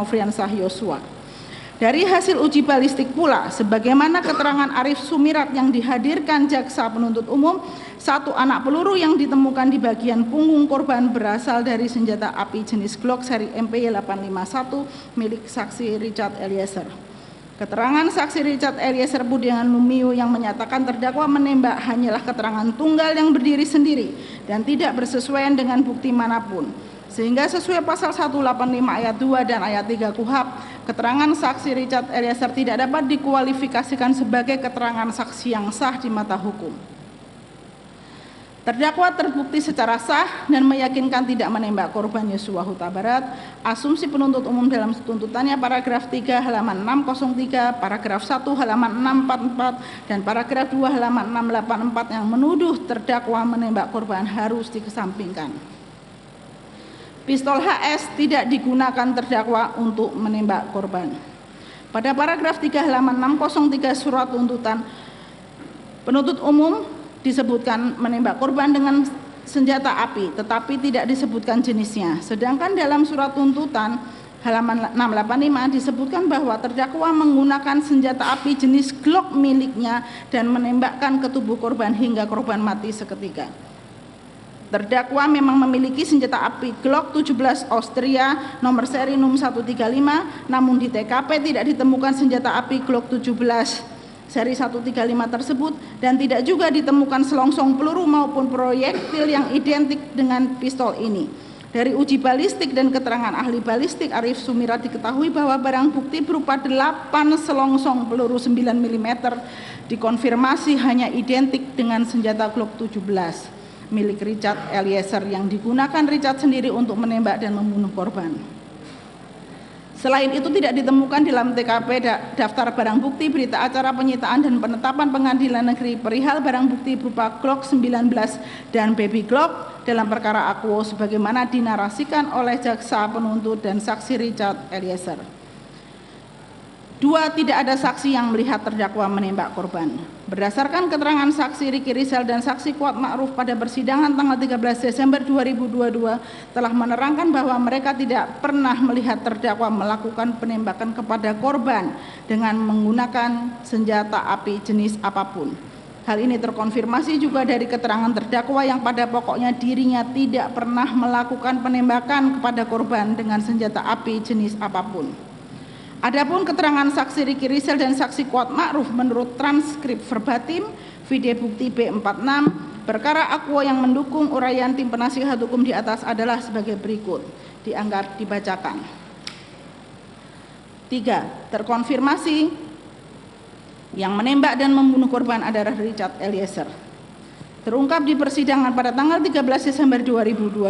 Nofriansah Yosua. Dari hasil uji balistik pula, sebagaimana keterangan Arif Sumirat yang dihadirkan jaksa penuntut umum, satu anak peluru yang ditemukan di bagian punggung korban berasal dari senjata api jenis Glock seri MPY 851 milik saksi Richard Eliezer. Keterangan saksi Richard Eliezer Budiangan Lumiu yang menyatakan terdakwa menembak hanyalah keterangan tunggal yang berdiri sendiri dan tidak bersesuaian dengan bukti manapun. Sehingga sesuai pasal 185 ayat 2 dan ayat 3 KUHP, keterangan saksi Richard Eliezer tidak dapat dikualifikasikan sebagai keterangan saksi yang sah di mata hukum. Terdakwa terbukti secara sah dan meyakinkan tidak menembak korban Yosua Huta Barat. Asumsi penuntut umum dalam tuntutannya paragraf 3 halaman 603, paragraf 1 halaman 644, dan paragraf 2 halaman 684 yang menuduh terdakwa menembak korban harus dikesampingkan. Pistol HS tidak digunakan terdakwa untuk menembak korban. Pada paragraf 3 halaman 603 surat tuntutan, penuntut umum disebutkan menembak korban dengan senjata api, tetapi tidak disebutkan jenisnya. Sedangkan dalam surat tuntutan halaman 685 disebutkan bahwa terdakwa menggunakan senjata api jenis Glock miliknya dan menembakkan ke tubuh korban hingga korban mati seketika. Terdakwa memang memiliki senjata api Glock 17 Austria nomor seri NUM 135, namun di TKP tidak ditemukan senjata api Glock 17 seri 135 tersebut dan tidak juga ditemukan selongsong peluru maupun proyektil yang identik dengan pistol ini. Dari uji balistik dan keterangan ahli balistik Arif Sumirat diketahui bahwa barang bukti berupa 8 selongsong peluru 9 mm dikonfirmasi hanya identik dengan senjata Glock 17 milik Richard Eliezer yang digunakan Richard sendiri untuk menembak dan membunuh korban. Selain itu tidak ditemukan dalam TKP daftar barang bukti, berita acara penyitaan dan penetapan pengadilan negeri perihal barang bukti berupa Glock 19 dan baby Glock dalam perkara Akuo sebagaimana dinarasikan oleh jaksa penuntut dan saksi Richard Eliezer. 2. Tidak ada saksi yang melihat terdakwa menembak korban. Berdasarkan keterangan saksi Riki Rizal dan saksi Kuat Ma'ruf pada persidangan tanggal 13 Desember 2022 telah menerangkan bahwa mereka tidak pernah melihat terdakwa melakukan penembakan kepada korban dengan menggunakan senjata api jenis apapun. Hal ini terkonfirmasi juga dari keterangan terdakwa yang pada pokoknya dirinya tidak pernah melakukan penembakan kepada korban dengan senjata api jenis apapun. Adapun keterangan saksi Riki Rizal dan saksi Kuat Ma'ruf menurut transkrip verbatim video bukti B46 perkara Akuo yang mendukung uraian tim penasihat hukum di atas adalah sebagai berikut, dianggap dibacakan. 3. Terkonfirmasi yang menembak dan membunuh korban adalah Richard Eliezer. Terungkap di persidangan pada tanggal 13 Desember 2022,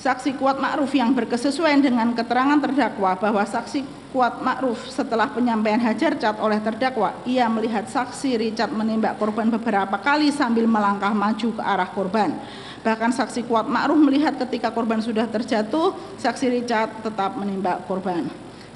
saksi Kuat Ma'ruf yang berkesesuaian dengan keterangan terdakwa bahwa saksi Kuat Ma'ruf setelah penyampaian hajar cat oleh terdakwa, ia melihat saksi Richard menembak korban beberapa kali sambil melangkah maju ke arah korban. Bahkan saksi Kuat Ma'ruf melihat ketika korban sudah terjatuh, saksi Richard tetap menembak korban.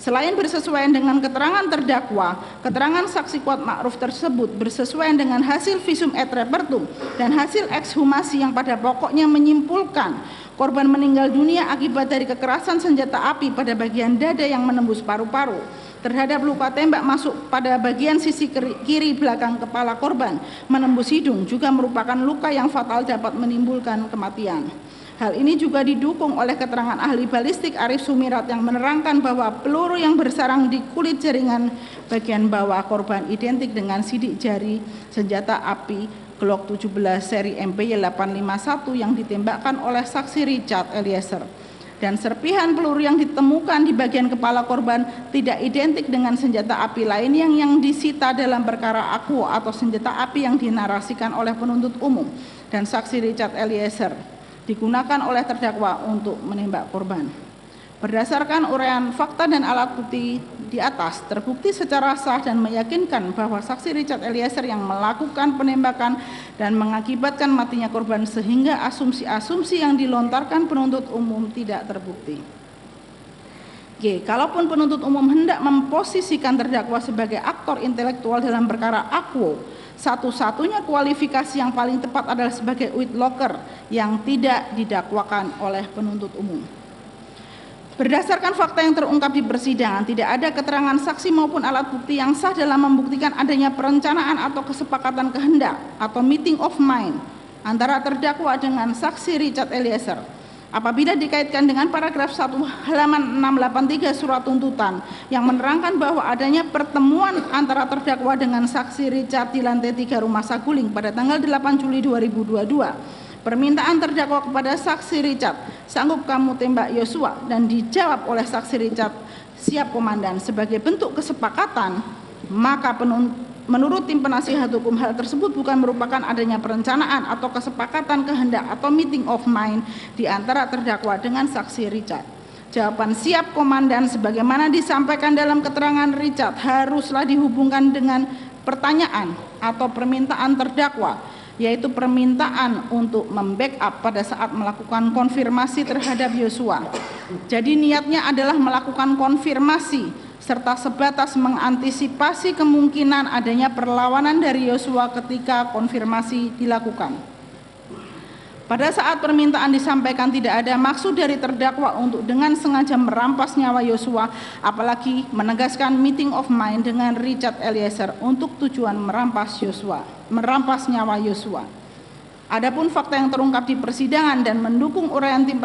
Selain bersesuaian dengan keterangan terdakwa, keterangan saksi Kuat Ma'ruf tersebut bersesuaian dengan hasil visum et repertum dan hasil ekshumasi yang pada pokoknya menyimpulkan korban meninggal dunia akibat dari kekerasan senjata api pada bagian dada yang menembus paru-paru. Terhadap luka tembak masuk pada bagian sisi kiri belakang kepala korban menembus hidung juga merupakan luka yang fatal dapat menimbulkan kematian. Hal ini juga didukung oleh keterangan ahli balistik Arif Sumirat yang menerangkan bahwa peluru yang bersarang di kulit jaringan bagian bawah korban identik dengan sidik jari senjata api Glock 17 seri MPY 851 yang ditembakkan oleh saksi Richard Eliezer. Dan serpihan peluru yang ditemukan di bagian kepala korban tidak identik dengan senjata api lain yang disita dalam perkara Akuo atau senjata api yang dinarasikan oleh penuntut umum dan saksi Richard Eliezer digunakan oleh terdakwa untuk menembak korban. Berdasarkan uraian fakta dan alat bukti di atas, terbukti secara sah dan meyakinkan bahwa saksi Richard Eliezer yang melakukan penembakan dan mengakibatkan matinya korban sehingga asumsi-asumsi yang dilontarkan penuntut umum tidak terbukti. G. Kalaupun penuntut umum hendak memposisikan terdakwa sebagai aktor intelektual dalam perkara Akuo, satu-satunya kualifikasi yang paling tepat adalah sebagai white locker yang tidak didakwakan oleh penuntut umum. Berdasarkan fakta yang terungkap di persidangan, tidak ada keterangan saksi maupun alat bukti yang sah dalam membuktikan adanya perencanaan atau kesepakatan kehendak atau meeting of mind antara terdakwa dengan saksi Richard Eliezer. Apabila dikaitkan dengan paragraf 1 halaman 683 surat tuntutan yang menerangkan bahwa adanya pertemuan antara terdakwa dengan saksi Richard di lantai 3 Rumah Saguling pada tanggal 8 Juli 2022. Permintaan terdakwa kepada saksi Richard, sanggup kamu tembak Yosua, dan dijawab oleh saksi Richard, siap komandan, sebagai bentuk kesepakatan, maka menurut tim penasihat hukum hal tersebut bukan merupakan adanya perencanaan atau kesepakatan kehendak atau meeting of mind di antara terdakwa dengan saksi Richard. Jawaban siap komandan sebagaimana disampaikan dalam keterangan Richard haruslah dihubungkan dengan pertanyaan atau permintaan terdakwa, yaitu permintaan untuk membackup pada saat melakukan konfirmasi terhadap Yosua. Jadi niatnya adalah melakukan konfirmasi serta sebatas mengantisipasi kemungkinan adanya perlawanan dari Yosua ketika konfirmasi dilakukan. Pada saat permintaan disampaikan tidak ada maksud dari terdakwa untuk dengan sengaja merampas nyawa Yosua, apalagi menegaskan meeting of mind dengan Richard Eliezer untuk tujuan merampas nyawa Yosua. Adapun fakta yang terungkap di persidangan dan mendukung uraian tim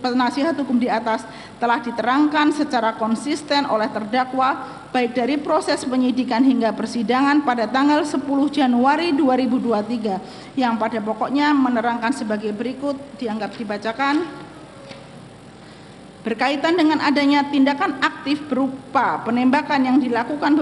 penasihat hukum di atas telah diterangkan secara konsisten oleh terdakwa baik dari proses penyidikan hingga persidangan pada tanggal 10 Januari 2023 yang pada pokoknya menerangkan sebagai berikut, dianggap dibacakan. Berkaitan dengan adanya tindakan aktif berupa penembakan yang dilakukan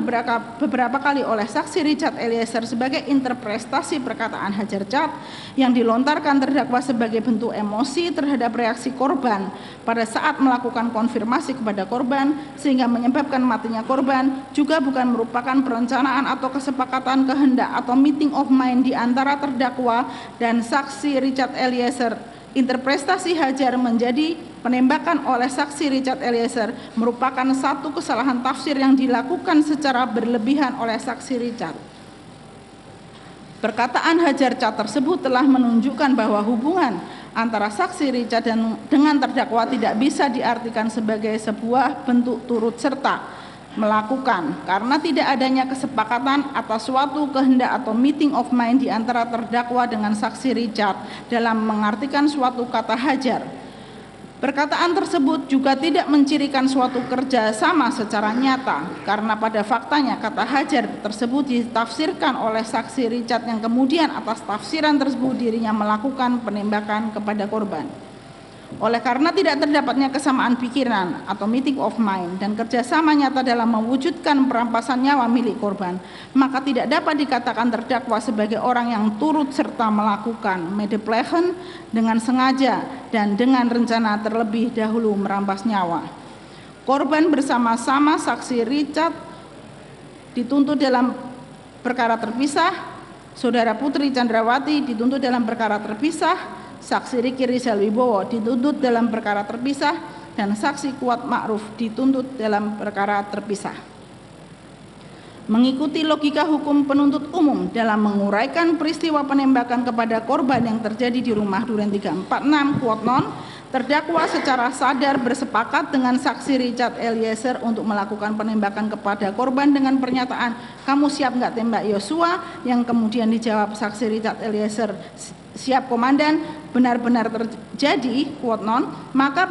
beberapa kali oleh saksi Richard Eliezer sebagai interpretasi perkataan Hajar Chad yang dilontarkan terdakwa sebagai bentuk emosi terhadap reaksi korban pada saat melakukan konfirmasi kepada korban sehingga menyebabkan matinya korban juga bukan merupakan perencanaan atau kesepakatan kehendak atau meeting of mind di antara terdakwa dan saksi Richard Eliezer. Interpretasi Hajar menjadi penembakan oleh saksi Richard Eliezer merupakan satu kesalahan tafsir yang dilakukan secara berlebihan oleh saksi Richard. Perkataan Hajar Chad tersebut telah menunjukkan bahwa hubungan antara saksi Richard dengan terdakwa tidak bisa diartikan sebagai sebuah bentuk turut serta melakukan karena tidak adanya kesepakatan atas suatu kehendak atau meeting of mind di antara terdakwa dengan saksi Richard dalam mengartikan suatu kata Hajar. Perkataan tersebut juga tidak mencirikan suatu kerjasama secara nyata karena pada faktanya kata Hajar tersebut ditafsirkan oleh saksi Richard yang kemudian atas tafsiran tersebut dirinya melakukan penembakan kepada korban. Oleh karena tidak terdapatnya kesamaan pikiran atau meeting of mind dan kerjasama nyata dalam mewujudkan perampasan nyawa milik korban, maka tidak dapat dikatakan terdakwa sebagai orang yang turut serta melakukan medeplehan dengan sengaja dan dengan rencana terlebih dahulu merampas nyawa. Korban bersama-sama saksi Richard dituntut dalam perkara terpisah, Saudara Putri Chandrawati dituntut dalam perkara terpisah, saksi Riki Rizal Wibowo dituntut dalam perkara terpisah, dan saksi Kuat Ma'ruf dituntut dalam perkara terpisah. Mengikuti logika hukum penuntut umum dalam menguraikan peristiwa penembakan kepada korban yang terjadi di rumah Duren 346 Kuat Non, terdakwa secara sadar bersepakat dengan saksi Richard Eliezer untuk melakukan penembakan kepada korban dengan pernyataan, kamu siap nggak tembak Yosua? Yang kemudian dijawab saksi Richard Eliezer, siap komandan, benar-benar terjadi, quote non, maka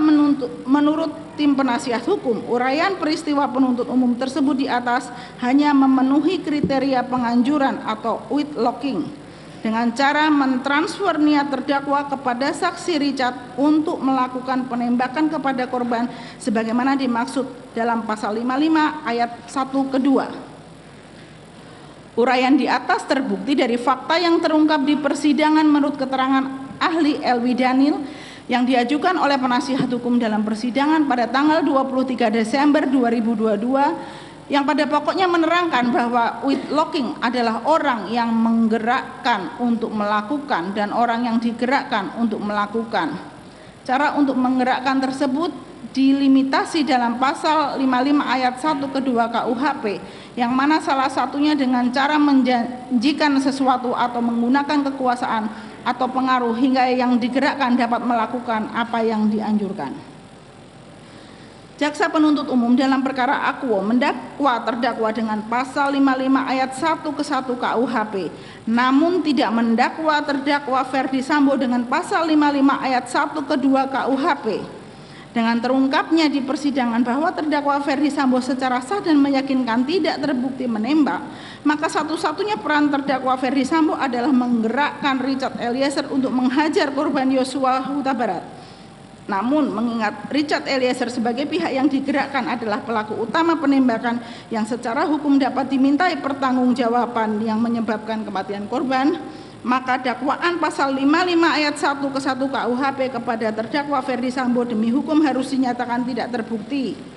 menurut tim penasihat hukum, uraian peristiwa penuntut umum tersebut di atas hanya memenuhi kriteria penganjuran atau whitelocking dengan cara mentransfer niat terdakwa kepada saksi Richard untuk melakukan penembakan kepada korban sebagaimana dimaksud dalam pasal 55 ayat 1 kedua. Uraian di atas terbukti dari fakta yang terungkap di persidangan menurut keterangan ahli Elwi Daniel yang diajukan oleh penasihat hukum dalam persidangan pada tanggal 23 Desember 2022 yang pada pokoknya menerangkan bahwa whitelocking adalah orang yang menggerakkan untuk melakukan dan orang yang digerakkan untuk melakukan. Cara untuk menggerakkan tersebut dilimitasi dalam pasal 55 ayat 1 kedua KUHP yang mana salah satunya dengan cara menjanjikan sesuatu atau menggunakan kekuasaan atau pengaruh hingga yang digerakkan dapat melakukan apa yang dianjurkan. Jaksa penuntut umum dalam perkara Akuo mendakwa terdakwa dengan pasal 55 ayat 1 ke 1 KUHP, namun tidak mendakwa terdakwa Ferdi Sambo dengan pasal 55 ayat 1 ke 2 KUHP. Dengan terungkapnya di persidangan bahwa terdakwa Ferdi Sambo secara sah dan meyakinkan tidak terbukti menembak, maka satu-satunya peran terdakwa Ferdi Sambo adalah menggerakkan Richard Eliezer untuk menghajar korban Yosua Huta Barat. Namun mengingat Richard Eliezer sebagai pihak yang digerakkan adalah pelaku utama penembakan yang secara hukum dapat dimintai pertanggungjawaban yang menyebabkan kematian korban, maka dakwaan pasal 55 ayat 1 ke 1 KUHP kepada terdakwa Ferdi Sambo demi hukum harus dinyatakan tidak terbukti.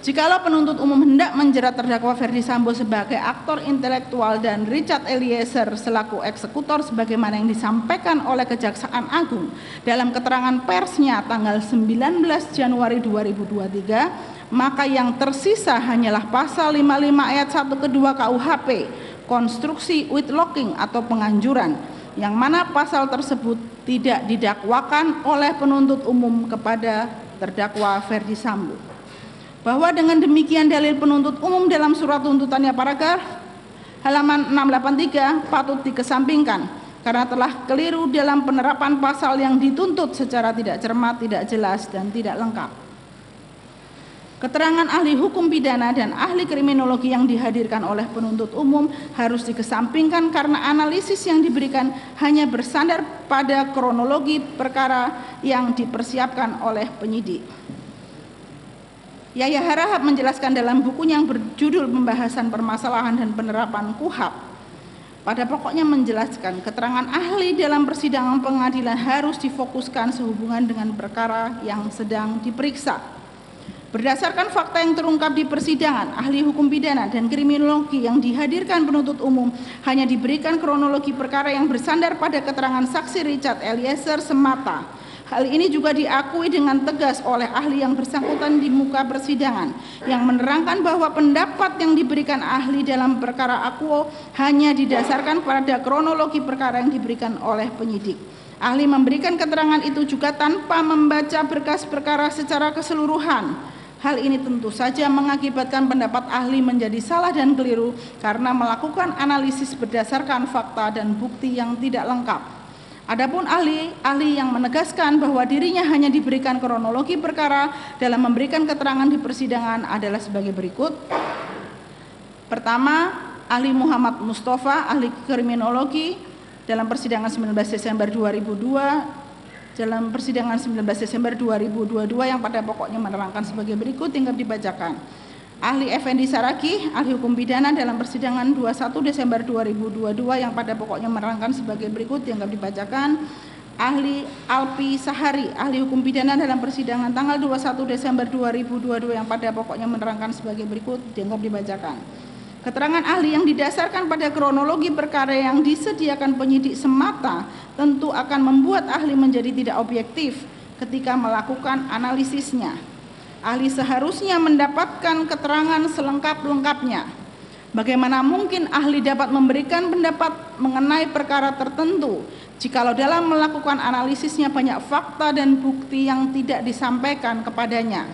Jikalau penuntut umum hendak menjerat terdakwa Ferdi Sambo sebagai aktor intelektual dan Richard Eliezer selaku eksekutor sebagaimana yang disampaikan oleh Kejaksaan Agung dalam keterangan persnya tanggal 19 Januari 2023, maka yang tersisa hanyalah pasal 55 ayat 1 ke 2 KUHP, konstruksi with locking atau penganjuran, yang mana pasal tersebut tidak didakwakan oleh penuntut umum kepada terdakwa Ferdi Sambo. Bahwa dengan demikian dalil penuntut umum dalam surat tuntutannya paragraf halaman 683 patut dikesampingkan karena telah keliru dalam penerapan pasal yang dituntut secara tidak cermat, tidak jelas, dan tidak lengkap. Keterangan ahli hukum pidana dan ahli kriminologi yang dihadirkan oleh penuntut umum harus dikesampingkan karena analisis yang diberikan hanya bersandar pada kronologi perkara yang dipersiapkan oleh penyidik. Yaya Harahap menjelaskan dalam bukunya yang berjudul Pembahasan Permasalahan dan Penerapan KUHP, pada pokoknya menjelaskan keterangan ahli dalam persidangan pengadilan harus difokuskan sehubungan dengan perkara yang sedang diperiksa. Berdasarkan fakta yang terungkap di persidangan, ahli hukum pidana dan kriminologi yang dihadirkan penuntut umum hanya diberikan kronologi perkara yang bersandar pada keterangan saksi Richard Eliezer semata. Hal ini juga diakui dengan tegas oleh ahli yang bersangkutan di muka persidangan yang menerangkan bahwa pendapat yang diberikan ahli dalam perkara Akuo hanya didasarkan pada kronologi perkara yang diberikan oleh penyidik. Ahli memberikan keterangan itu juga tanpa membaca berkas perkara secara keseluruhan. Hal ini tentu saja mengakibatkan pendapat ahli menjadi salah dan keliru karena melakukan analisis berdasarkan fakta dan bukti yang tidak lengkap. Adapun ahli yang menegaskan bahwa dirinya hanya diberikan kronologi perkara dalam memberikan keterangan di persidangan adalah sebagai berikut. Pertama, ahli Muhammad Mustafa, ahli kriminologi dalam persidangan 19 Desember 2002, dalam persidangan 19 Desember 2022 yang pada pokoknya menerangkan sebagai berikut, tinggal dibacakan. Ahli Effendi Saragih, ahli hukum pidana dalam persidangan 21 Desember 2022 yang pada pokoknya menerangkan sebagai berikut, dianggap dibacakan. Ahli Alpi Sahari, ahli hukum pidana dalam persidangan tanggal 21 Desember 2022 yang pada pokoknya menerangkan sebagai berikut, dianggap dibacakan. Keterangan ahli yang didasarkan pada kronologi perkara yang disediakan penyidik semata tentu akan membuat ahli menjadi tidak objektif ketika melakukan analisisnya. Ahli seharusnya mendapatkan keterangan selengkap-lengkapnya. Bagaimana mungkin ahli dapat memberikan pendapat mengenai perkara tertentu jikalau dalam melakukan analisisnya banyak fakta dan bukti yang tidak disampaikan kepadanya.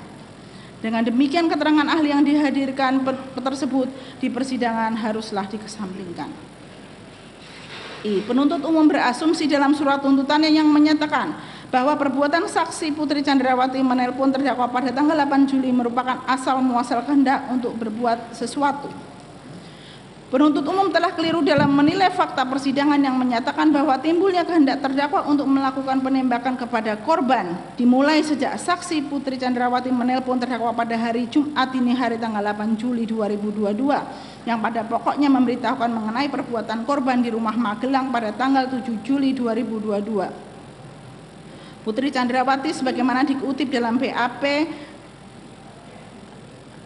Dengan demikian keterangan ahli yang dihadirkan tersebut di persidangan haruslah dikesampingkan. Penuntut umum berasumsi dalam surat tuntutannya yang menyatakan bahwa perbuatan saksi Putri Chandrawati menelpon terdakwa pada tanggal 8 Juli merupakan asal muasal kehendak untuk berbuat sesuatu. Penuntut umum telah keliru dalam menilai fakta persidangan yang menyatakan bahwa timbulnya kehendak terdakwa untuk melakukan penembakan kepada korban dimulai sejak saksi Putri Chandrawati menelpon terdakwa pada hari Jumat dini hari tanggal 8 Juli 2022 yang pada pokoknya memberitahukan mengenai perbuatan korban di rumah Magelang pada tanggal 7 Juli 2022. Putri Chandrawati sebagaimana dikutip dalam BAP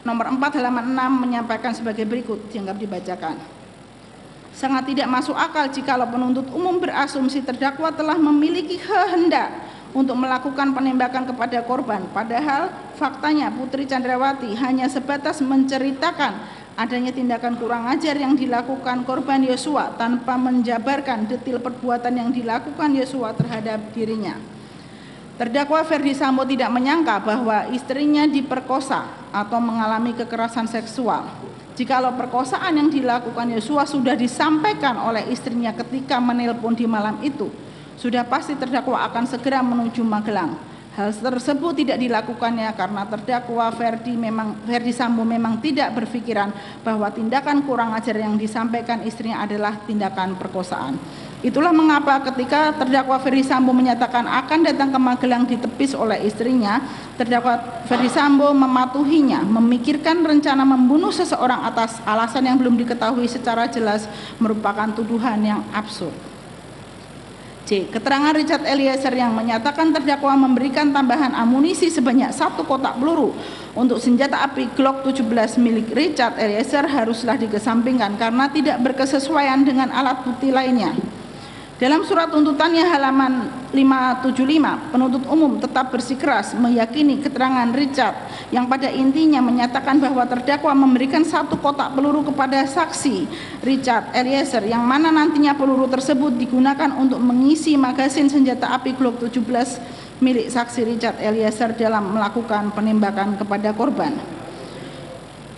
nomor 4 halaman 6 menyampaikan sebagai berikut, dianggap dibacakan. Sangat tidak masuk akal jikalau penuntut umum berasumsi terdakwa telah memiliki kehendak untuk melakukan penembakan kepada korban, padahal faktanya Putri Chandrawati hanya sebatas menceritakan adanya tindakan kurang ajar yang dilakukan korban Yosua tanpa menjabarkan detail perbuatan yang dilakukan Yosua terhadap dirinya. Terdakwa Ferdi Sambo tidak menyangka bahwa istrinya diperkosa atau mengalami kekerasan seksual. Jikalau perkosaan yang dilakukan Yosua sudah disampaikan oleh istrinya ketika menelpon di malam itu, sudah pasti terdakwa akan segera menuju Magelang. Hal tersebut tidak dilakukannya karena terdakwa Ferdi Sambo memang tidak berpikiran bahwa tindakan kurang ajar yang disampaikan istrinya adalah tindakan perkosaan. Itulah mengapa ketika terdakwa Ferdi Sambo menyatakan akan datang ke Magelang ditepis oleh istrinya, terdakwa Ferdi Sambo mematuhinya, memikirkan rencana membunuh seseorang atas alasan yang belum diketahui secara jelas merupakan tuduhan yang absurd. C. Keterangan Richard Eliezer yang menyatakan terdakwa memberikan tambahan amunisi sebanyak 1 kotak peluru untuk senjata api Glock 17 milik Richard Eliezer haruslah dikesampingkan karena tidak berkesesuaian dengan alat bukti lainnya. Dalam surat tuntutannya halaman 575, penuntut umum tetap bersikeras meyakini keterangan Richard yang pada intinya menyatakan bahwa terdakwa memberikan 1 kotak peluru kepada saksi Richard Eliezer yang mana nantinya peluru tersebut digunakan untuk mengisi magasin senjata api Glock 17 milik saksi Richard Eliezer dalam melakukan penembakan kepada korban.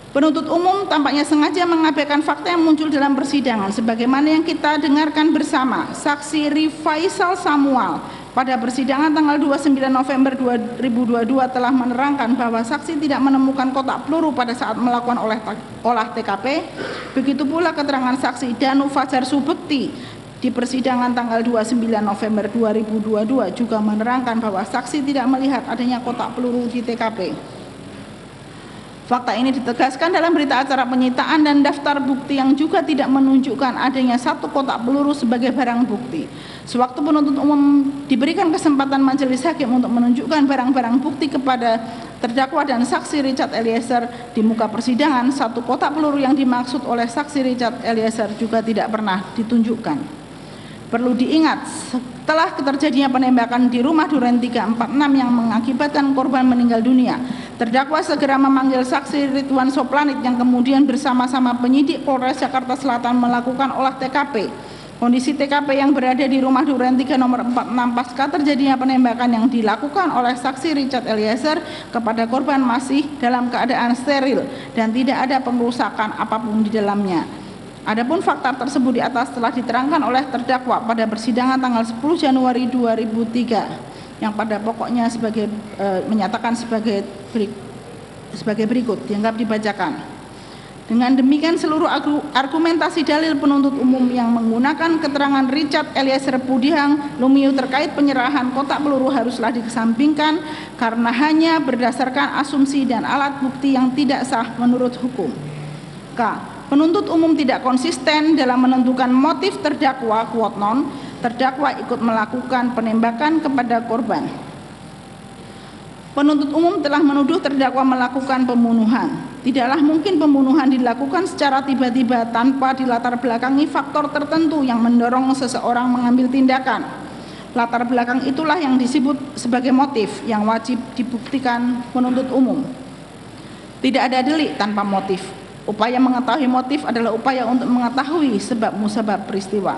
Penuntut umum tampaknya sengaja mengabaikan fakta yang muncul dalam persidangan sebagaimana yang kita dengarkan bersama. Saksi Rifaisal Samuel pada persidangan tanggal 29 November 2022 telah menerangkan bahwa saksi tidak menemukan kotak peluru pada saat melakukan olah TKP. Begitu pula keterangan saksi Danu Fajar Subekti di persidangan tanggal 29 November 2022 juga menerangkan bahwa saksi tidak melihat adanya kotak peluru di TKP. Fakta ini ditegaskan dalam berita acara penyitaan dan daftar bukti yang juga tidak menunjukkan adanya 1 kotak peluru sebagai barang bukti. Sewaktu penuntut umum diberikan kesempatan majelis hakim untuk menunjukkan barang-barang bukti kepada terdakwa dan saksi Richard Eliezer di muka persidangan, 1 kotak peluru yang dimaksud oleh saksi Richard Eliezer juga tidak pernah ditunjukkan. Perlu diingat, setelah terjadinya penembakan di rumah Duren 346 yang mengakibatkan korban meninggal dunia, terdakwa segera memanggil saksi Ridwan Soplanit yang kemudian bersama-sama penyidik Polres Jakarta Selatan melakukan olah TKP. Kondisi TKP yang berada di rumah Duren 3 nomor 46 pasca terjadinya penembakan yang dilakukan oleh saksi Richard Eliezer kepada korban masih dalam keadaan steril dan tidak ada pengerusakan apapun di dalamnya. Adapun fakta tersebut di atas telah diterangkan oleh terdakwa pada persidangan tanggal 10 Januari 2003 yang pada pokoknya menyatakan sebagai berikut, dianggap dibacakan. Dengan demikian seluruh argumentasi dalil penuntut umum yang menggunakan keterangan Richard Eliezer Pudihang Lumiu terkait penyerahan kotak peluru haruslah dikesampingkan karena hanya berdasarkan asumsi dan alat bukti yang tidak sah menurut hukum. K. Penuntut umum tidak konsisten dalam menentukan motif terdakwa, quote non, terdakwa ikut melakukan penembakan kepada korban. Penuntut umum telah menuduh terdakwa melakukan pembunuhan. Tidaklah mungkin pembunuhan dilakukan secara tiba-tiba tanpa dilatar belakangi faktor tertentu yang mendorong seseorang mengambil tindakan. Latar belakang itulah yang disebut sebagai motif yang wajib dibuktikan penuntut umum. Tidak ada delik tanpa motif. Upaya mengetahui motif adalah upaya untuk mengetahui sebab musabab peristiwa.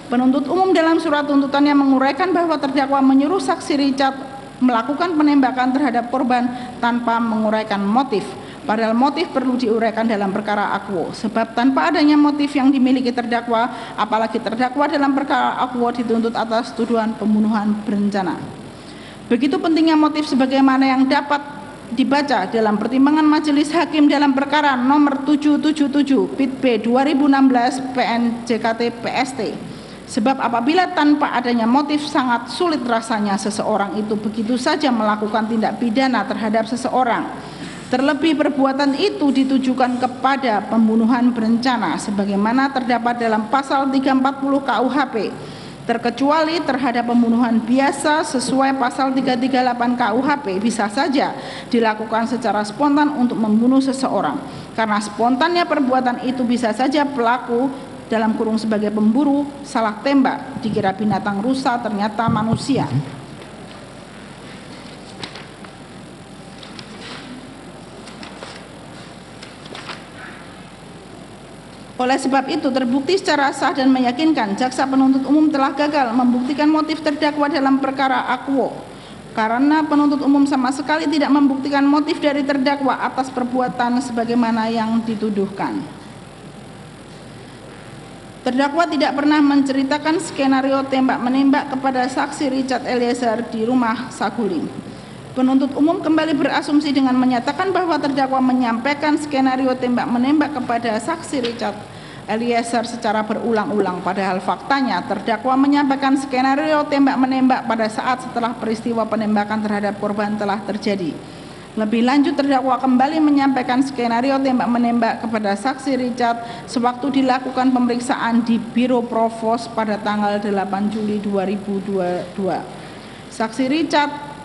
Penuntut umum dalam surat tuntutannya menguraikan bahwa terdakwa menyuruh saksi Richard melakukan penembakan terhadap korban tanpa menguraikan motif. Padahal motif perlu diuraikan dalam perkara akwo. Sebab tanpa adanya motif yang dimiliki terdakwa, apalagi terdakwa dalam perkara akwo dituntut atas tuduhan pembunuhan berencana. Begitu pentingnya motif sebagaimana yang dapat dibaca dalam pertimbangan majelis hakim dalam perkara nomor 777 Pit B 2016 PN JKT PST. Sebab apabila tanpa adanya motif sangat sulit rasanya seseorang itu begitu saja melakukan tindak pidana terhadap seseorang. Terlebih perbuatan itu ditujukan kepada pembunuhan berencana sebagaimana terdapat dalam pasal 340 KUHP. Terkecuali terhadap pembunuhan biasa sesuai pasal 338 KUHP bisa saja dilakukan secara spontan untuk membunuh seseorang. Karena spontannya perbuatan itu bisa saja pelaku dalam kurung sebagai pemburu salah tembak, dikira binatang rusa ternyata manusia. Oleh sebab itu terbukti secara sah dan meyakinkan jaksa penuntut umum telah gagal membuktikan motif terdakwa dalam perkara akwo. karena penuntut umum sama sekali tidak membuktikan motif dari terdakwa atas perbuatan sebagaimana yang dituduhkan. Terdakwa tidak pernah menceritakan skenario tembak-menembak kepada saksi Richard Eliezer di rumah Saguling. Penuntut umum kembali berasumsi dengan menyatakan bahwa terdakwa menyampaikan skenario tembak-menembak kepada saksi Richard Eliezer secara berulang-ulang, padahal faktanya terdakwa menyampaikan skenario tembak-menembak pada saat setelah peristiwa penembakan terhadap korban telah terjadi. Lebih lanjut, terdakwa kembali menyampaikan skenario tembak-menembak kepada saksi Richard sewaktu dilakukan pemeriksaan di Biro Provos pada tanggal 8 Juli 2022.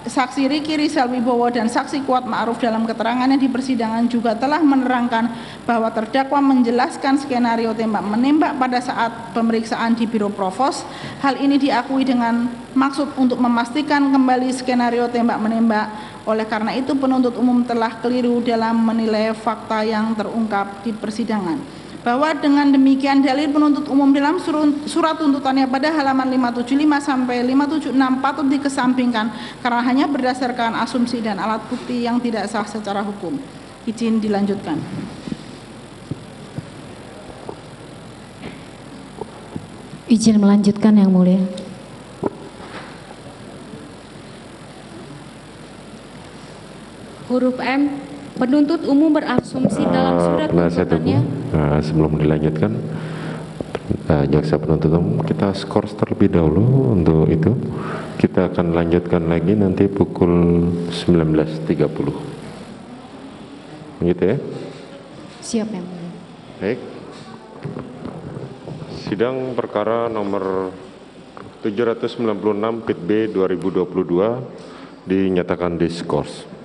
Saksi Riki Rizal Wibowo dan saksi Kuat Ma'ruf dalam keterangannya di persidangan juga telah menerangkan bahwa terdakwa menjelaskan skenario tembak-menembak pada saat pemeriksaan di Biro Provos. Hal ini diakui dengan maksud untuk memastikan kembali skenario tembak-menembak. Oleh karena itu, penuntut umum telah keliru dalam menilai fakta yang terungkap di persidangan. Bahwa dengan demikian dalil penuntut umum dalam surat tuntutannya pada halaman 575 sampai 576 patut dikesampingkan karena hanya berdasarkan asumsi dan alat bukti yang tidak sah secara hukum. Izin dilanjutkan. Izin melanjutkan Yang Mulia. Huruf M, penuntut umum berasumsi dalam surat tuntutannya. Sebelum dilanjutkan, jaksa penuntut umum, kita skor terlebih dahulu untuk itu. Kita akan lanjutkan lagi nanti pukul 19.30. Begitu ya? Siap Yang Mulia. Baik. Sidang perkara nomor 796 PIT B 2022 dinyatakan diskors.